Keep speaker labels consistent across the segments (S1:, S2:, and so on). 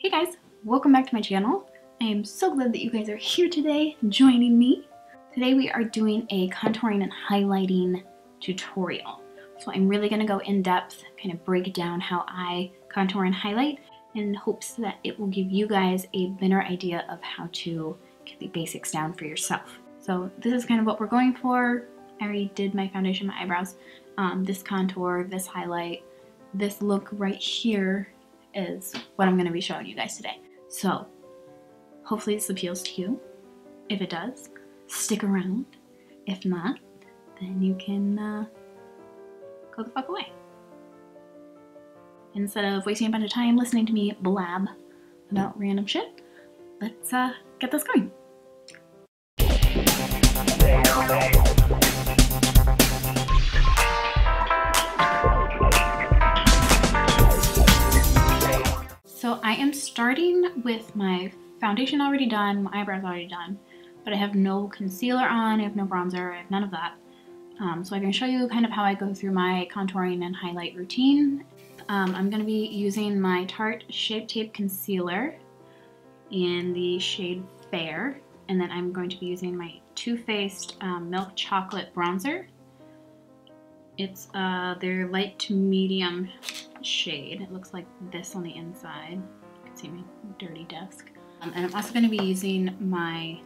S1: Hey guys, welcome back to my channel. I am so glad that you guys are here today joining me. Today we are doing a contouring and highlighting tutorial. So I'm really going to go in depth, kind of break down how I contour and highlight in hopes that it will give you guys a better idea of how to get the basics down for yourself. So this is kind of what we're going for. I already did my foundation, my eyebrows, this contour, this highlight, this look right here is what I'm going to be showing you guys today. So hopefully this appeals to you. If it does, stick around. If not, then you can go the fuck away. Instead of wasting a bunch of time listening to me blab about random shit, let's get this going. So I am starting with my foundation already done, my eyebrows already done, but I have no concealer on, I have no bronzer, I have none of that. So I'm going to show you kind of how I go through my contouring and highlight routine. I'm going to be using my Tarte Shape Tape Concealer in the shade Fair, and then I'm going to be using my Too Faced Milk Chocolate Bronzer. It's their light to medium shade. It looks like this on the inside. You can see my dirty desk. And I'm also going to be using my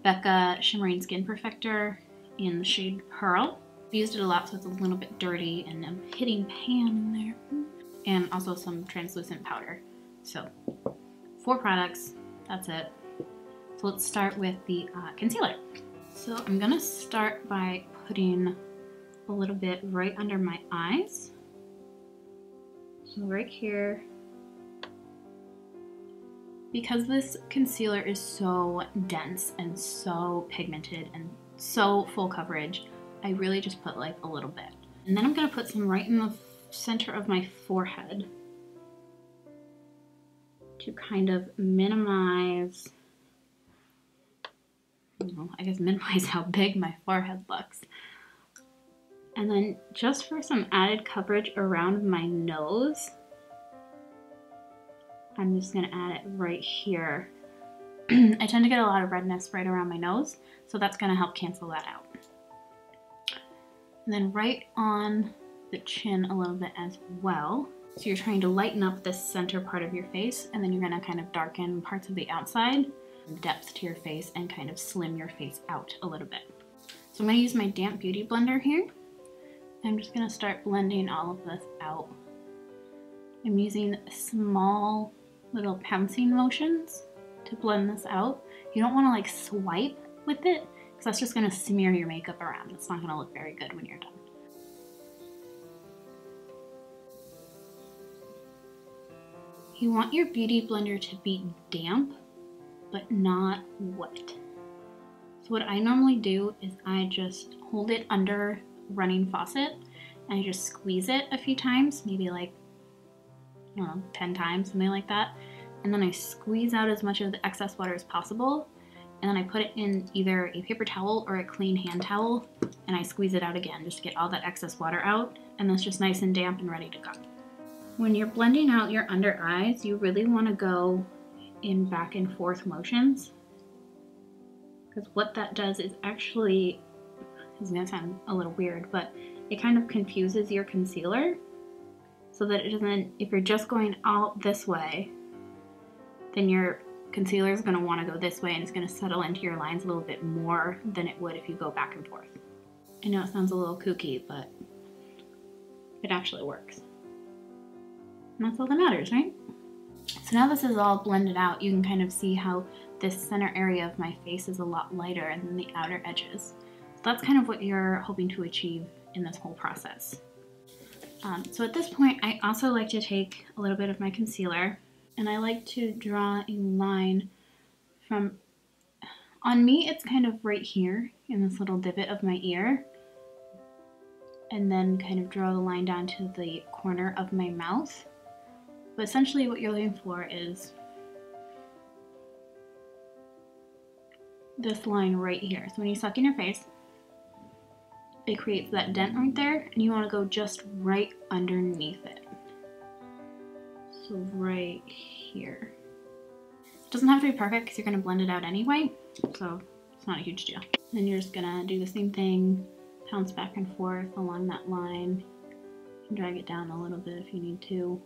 S1: Becca Shimmering Skin Perfector in the shade Pearl. I've used it a lot, so it's a little bit dirty, and I'm hitting pan in there. And also some translucent powder. So 4 products, that's it. So let's start with the concealer. So I'm going to start by putting a little bit right under my eyes. So right here. Because this concealer is so dense and so pigmented and so full coverage, I really just put like a little bit. And then I'm going to put some right in the center of my forehead to kind of minimize, I guess minimize how big my forehead looks. And then just for some added coverage around my nose, I'm just going to add it right here. I tend to get a lot of redness right around my nose, so that's going to help cancel that out. And then right on the chin a little bit as well. So you're trying to lighten up this center part of your face, and then you're going to kind of darken parts of the outside, depth to your face, and kind of slim your face out a little bit. So I'm going to use my damp beauty blender here. I'm just going to start blending all of this out. I'm using small little pouncing motions to blend this out. You don't want to like swipe with it, because that's just going to smear your makeup around. It's not going to look very good when you're done. You want your beauty blender to be damp, but not wet. So what I normally do is I just hold it under running faucet and I just squeeze it a few times, maybe like, I don't know, 10 times, something like that. And then I squeeze out as much of the excess water as possible. And then I put it in either a paper towel or a clean hand towel, and I squeeze it out again just to get all that excess water out. And that's just nice and damp and ready to go. When you're blending out your under eyes, you really want to go in back and forth motions, because what that does is actually, it's gonna sound a little weird, but it kind of confuses your concealer so that it doesn't, if you're just going out this way, then your concealer is gonna wanna go this way and it's gonna settle into your lines a little bit more than it would if you go back and forth. I know it sounds a little kooky, but it actually works. And that's all that matters, right? So now this is all blended out, you can kind of see how this center area of my face is a lot lighter than the outer edges. So that's kind of what you're hoping to achieve in this whole process. So at this point, I also like to take a little bit of my concealer, and I like to draw a line from, on me it's kind of right here in this little divot of my ear, and then kind of draw the line down to the corner of my mouth. But essentially what you're looking for is this line right here. So when you suck in your face, it creates that dent right there, and you want to go just right underneath it. So right here. It doesn't have to be perfect because you're going to blend it out anyway, so it's not a huge deal. Then you're just going to do the same thing, bounce back and forth along that line. You can drag it down a little bit if you need to.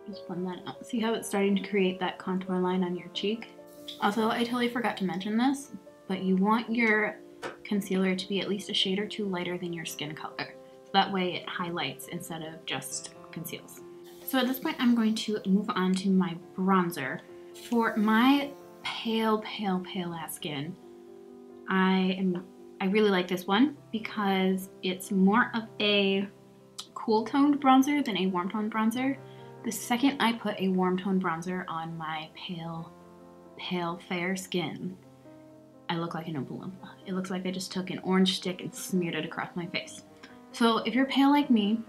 S1: Just blend that out. See how it's starting to create that contour line on your cheek? Also, I totally forgot to mention this, but you want your concealer to be at least a shade or two lighter than your skin color. So that way it highlights instead of just conceals. So at this point, I'm going to move on to my bronzer. For my pale ass skin, I really like this one because it's more of a cool toned bronzer than a warm toned bronzer. The second I put a warm toned bronzer on my pale fair skin, I look like an Oompa Loompa. It looks like I just took an orange stick and smeared it across my face. So if you're pale like me,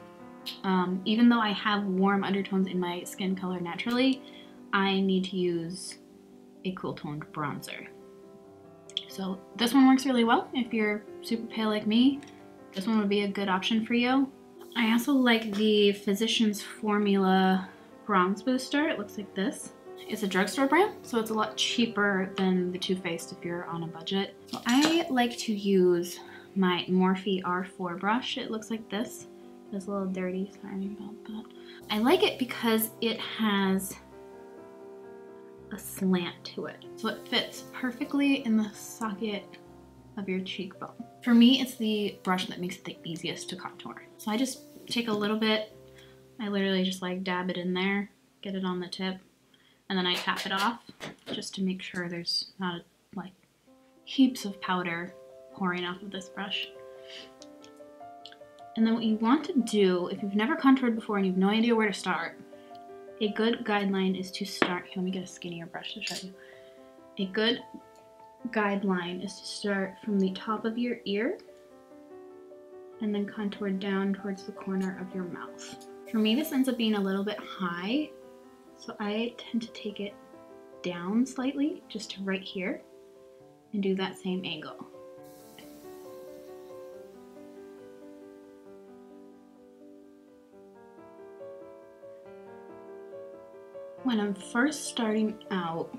S1: even though I have warm undertones in my skin color naturally, I need to use a cool toned bronzer. So this one works really well. If you're super pale like me, this one would be a good option for you. I also like the Physicians Formula Bronze Booster. It looks like this. It's a drugstore brand, so it's a lot cheaper than the Too Faced if you're on a budget. So I like to use my Morphe R4 brush. It looks like this. It's a little dirty, sorry about that. I like it because it has a slant to it. So it fits perfectly in the socket of your cheekbone. For me, it's the brush that makes it the easiest to contour. So I just take a little bit, I literally just like dab it in there, get it on the tip, and then I tap it off just to make sure there's not like heaps of powder pouring off of this brush. And then what you want to do, if you've never contoured before and you have no idea where to start, a good guideline is to start, here, let me get a skinnier brush to show you. A good guideline is to start from the top of your ear and then contour down towards the corner of your mouth. For me, this ends up being a little bit high, so I tend to take it down slightly, just to right here, and do that same angle. When I'm first starting out,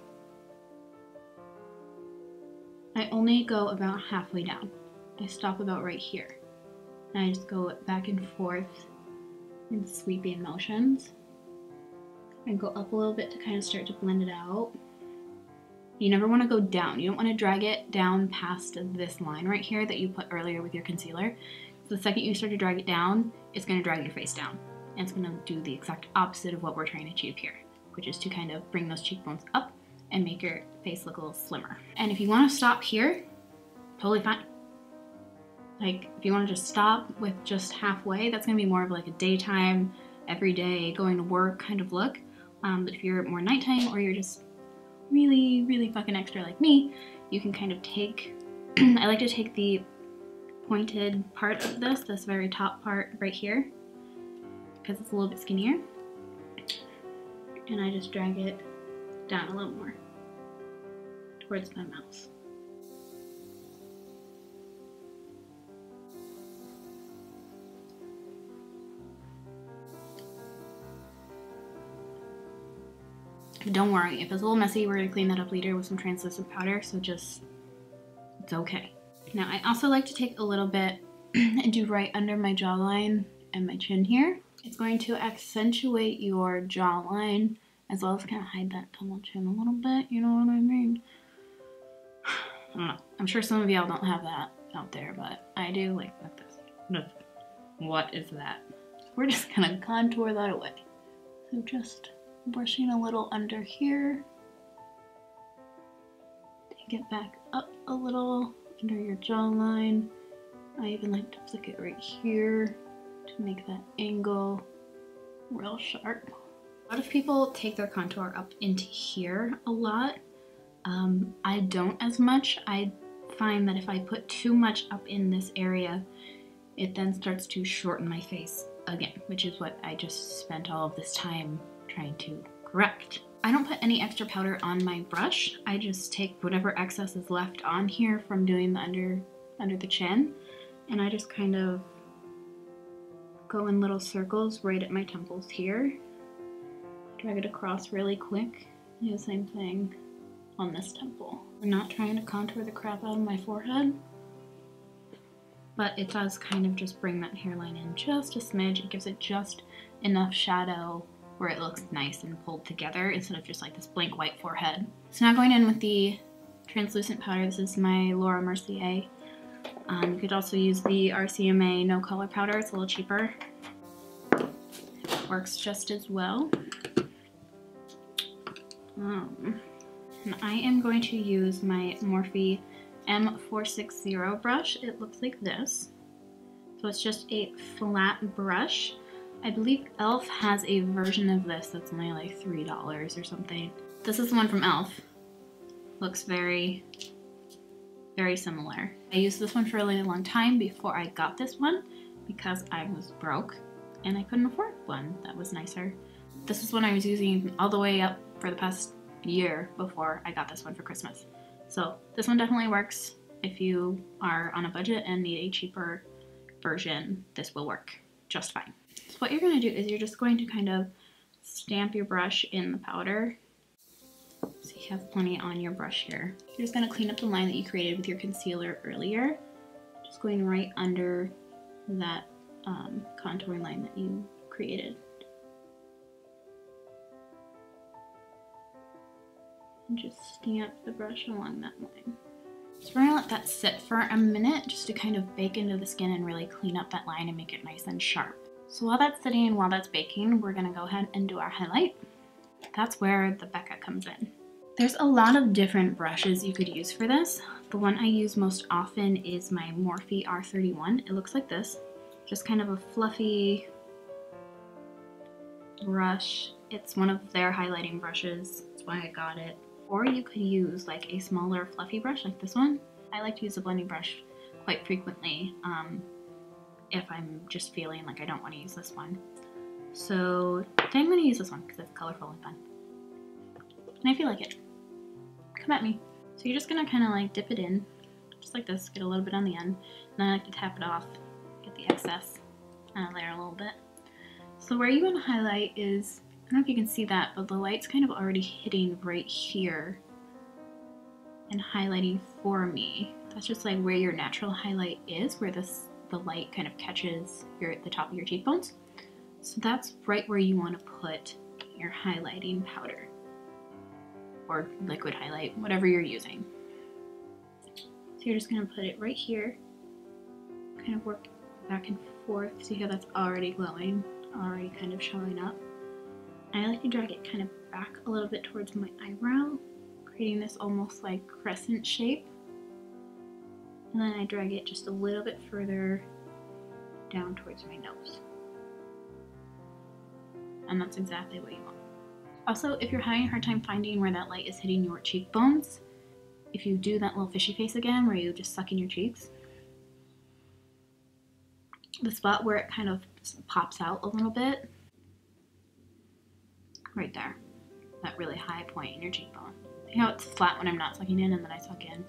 S1: I only go about halfway down. I stop about right here. And I just go back and forth in sweeping motions. And go up a little bit to kind of start to blend it out. You never want to go down. You don't want to drag it down past this line right here that you put earlier with your concealer. So the second you start to drag it down, it's going to drag your face down. And it's going to do the exact opposite of what we're trying to achieve here, which is to kind of bring those cheekbones up and make your face look a little slimmer. And if you want to stop here, totally fine. Like, if you want to just stop with just halfway, that's going to be more of like a daytime, everyday, going to work kind of look. But if you're more nighttime or you're just really fucking extra like me, you can kind of take, I like to take the pointed part of this very top part right here, because it's a little bit skinnier. And I just drag it down a little more towards my mouth. Don't worry, if it's a little messy, we're gonna clean that up later with some translucent powder, so just, it's okay. Now, I also like to take a little bit and do right under my jawline and my chin here. It's going to accentuate your jawline as well as kind of hide that double chin a little bit, you know what I mean? I don't know. I'm sure some of y'all don't have that out there, but I do, like this. What is that? We're just gonna contour that away. So just brushing a little under here. Take it back up a little under your jawline. I even like to flick it right here to make that angle real sharp. A lot of people take their contour up into here a lot. I don't as much. I find that if I put too much up in this area, it then starts to shorten my face again, which is what I just spent all of this time trying to correct. I don't put any extra powder on my brush. I just take whatever excess is left on here from doing the under the chin, and I just kind of go in little circles right at my temples here drag it across really quick. Do the same thing on this temple. I'm not trying to contour the crap out of my forehead, but it does kind of just bring that hairline in just a smidge. It gives it just enough shadow where it looks nice and pulled together instead of just like this blank white forehead. So now going in with the translucent powder. This is my Laura Mercier. You could also use the RCMA no color powder. It's a little cheaper. It works just as well. And I am going to use my Morphe M460 brush. It looks like this. So it's just a flat brush. I believe e.l.f. has a version of this that's only like $3 or something. This is the one from e.l.f. Looks very, very similar. I used this one for a really long time before I got this one because I was broke and I couldn't afford one that was nicer. This is one I was using all the way up for the past year before I got this one for Christmas. So this one definitely works. If you are on a budget and need a cheaper version, this will work just fine. So what you're going to do is you're just going to kind of stamp your brush in the powder. So you have plenty on your brush here. You're just going to clean up the line that you created with your concealer earlier. Just going right under that contouring line that you created. And just stamp the brush along that line. So we're going to let that sit for a minute just to kind of bake into the skin and really clean up that line and make it nice and sharp. So while that's sitting and while that's baking, we're going to go ahead and do our highlight. That's where the Becca comes in. There's a lot of different brushes you could use for this. The one I use most often is my Morphe R31. It looks like this. Just kind of a fluffy brush. It's one of their highlighting brushes. That's why I got it. Or you could use like a smaller fluffy brush like this one. I like to use a blending brush quite frequently if I'm just feeling like I don't want to use this one. So today I'm going to use this one because it's colorful and fun. And I feel like it. Come at me. So you're just going to kind of like dip it in, just like this, get a little bit on the end. And then I like to tap it off, get the excess out of there a little bit. So where you want to highlight is, I don't know if you can see that, but the light's kind of already hitting right here and highlighting for me. That's just like where your natural highlight is, where the light kind of catches the top of your cheekbones. So that's right where you want to put your highlighting powder or liquid highlight, whatever you're using. So you're just going to put it right here, kind of work back and forth. See how that's already glowing, already kind of showing up. I like to drag it kind of back a little bit towards my eyebrow, creating this almost like crescent shape. And then I drag it just a little bit further down towards my nose. And that's exactly what you want. Also, if you're having a hard time finding where that light is hitting your cheekbones, if you do that little fishy face again where you just suck in your cheeks, the spot where it kind of pops out a little bit, right there, that really high point in your cheekbone. See how it's flat when I'm not sucking in and then I suck in?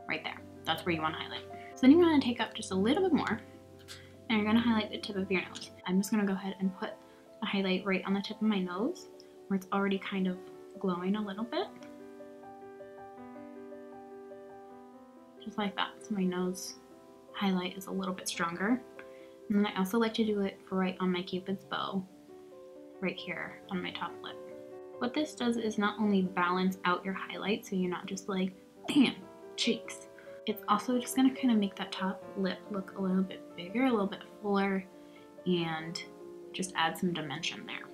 S1: Right there, that's where you want to highlight. So then you want to take up just a little bit more and you're going to highlight the tip of your nose. I'm just going to go ahead and put a highlight right on the tip of my nose where it's already kind of glowing a little bit. Just like that, so my nose highlight is a little bit stronger. And then I also like to do it right on my Cupid's bow, right here on my top lip. What this does is not only balance out your highlight so you're not just like, bam, cheeks. It's also just gonna kind of make that top lip look a little bit bigger, a little bit fuller, and just add some dimension there.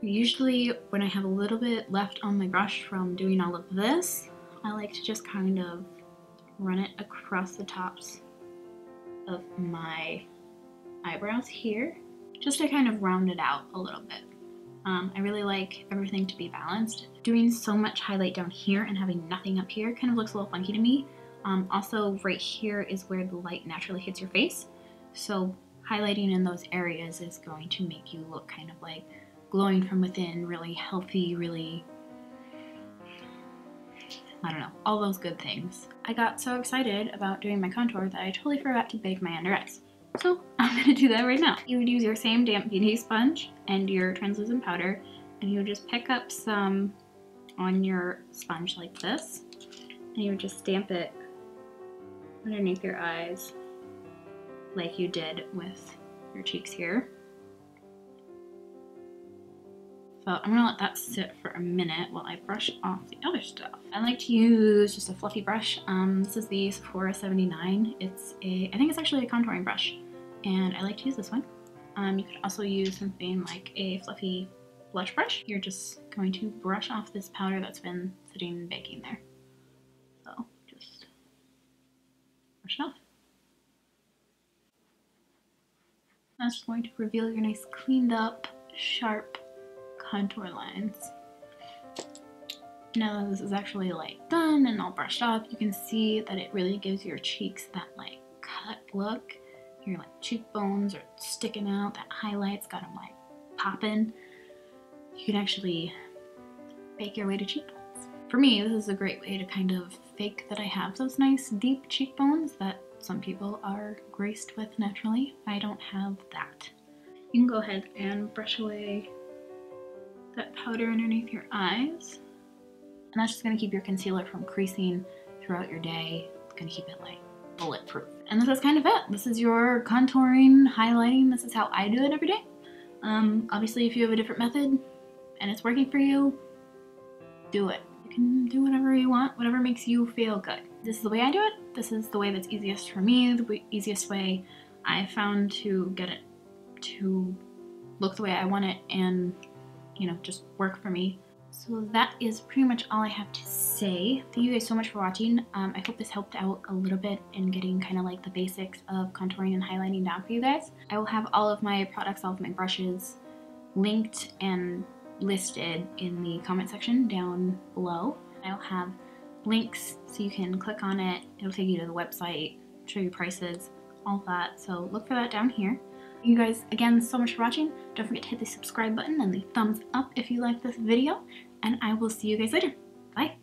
S1: Usually when I have a little bit left on my brush from doing all of this, I like to just kind of run it across the tops of my eyebrows here, just to kind of round it out a little bit. I really like everything to be balanced. Doing so much highlight down here and having nothing up here kind of looks a little funky to me. Also right here is where the light naturally hits your face, so highlighting in those areas is going to make you look kind of like glowing from within, really healthy, really, I don't know, all those good things. I got so excited about doing my contour that I totally forgot to bake my under eyes. So I'm gonna do that right now. You would use your same damp beauty sponge and your translucent powder, and you would just pick up some on your sponge like this, and you would just stamp it underneath your eyes like you did with your cheeks here. So I'm gonna let that sit for a minute while I brush off the other stuff. I like to use just a fluffy brush. This is the Sephora 79. I think it's actually a contouring brush, and I like to use this one. You could also use something like a fluffy blush brush. You're just going to brush off this powder that's been sitting and baking there. So just brush it off. That's just going to reveal your nice cleaned up, sharp contour lines. Now that this is actually like done and all brushed off, you can see that it really gives your cheeks that like cut look. Your like cheekbones are sticking out, that highlight's got them like popping. You can actually bake your way to cheekbones. For me, this is a great way to kind of fake that I have those nice deep cheekbones that some people are graced with naturally. I don't have that. You can go ahead and brush away that powder underneath your eyes. And that's just gonna keep your concealer from creasing throughout your day. It's gonna keep it like bulletproof. And this is kind of it. This is your contouring, highlighting. This is how I do it every day. Obviously, if you have a different method and it's working for you, do it. You can do whatever you want, whatever makes you feel good. This is the way I do it. This is the way that's easiest for me, the easiest way I found to get it to look the way I want it and, you know, just work for me. So that is pretty much all I have to say. Thank you guys so much for watching. I hope this helped out a little bit in getting kind of like the basics of contouring and highlighting down for you guys. I will have all of my products, all of my brushes linked and listed in the comment section down below. I'll have links so you can click on it. It'll take you to the website, show you prices, all that. So look for that down here. Thank you guys again so much for watching. Don't forget to hit the subscribe button and the thumbs up if you like this video, and I will see you guys later. Bye.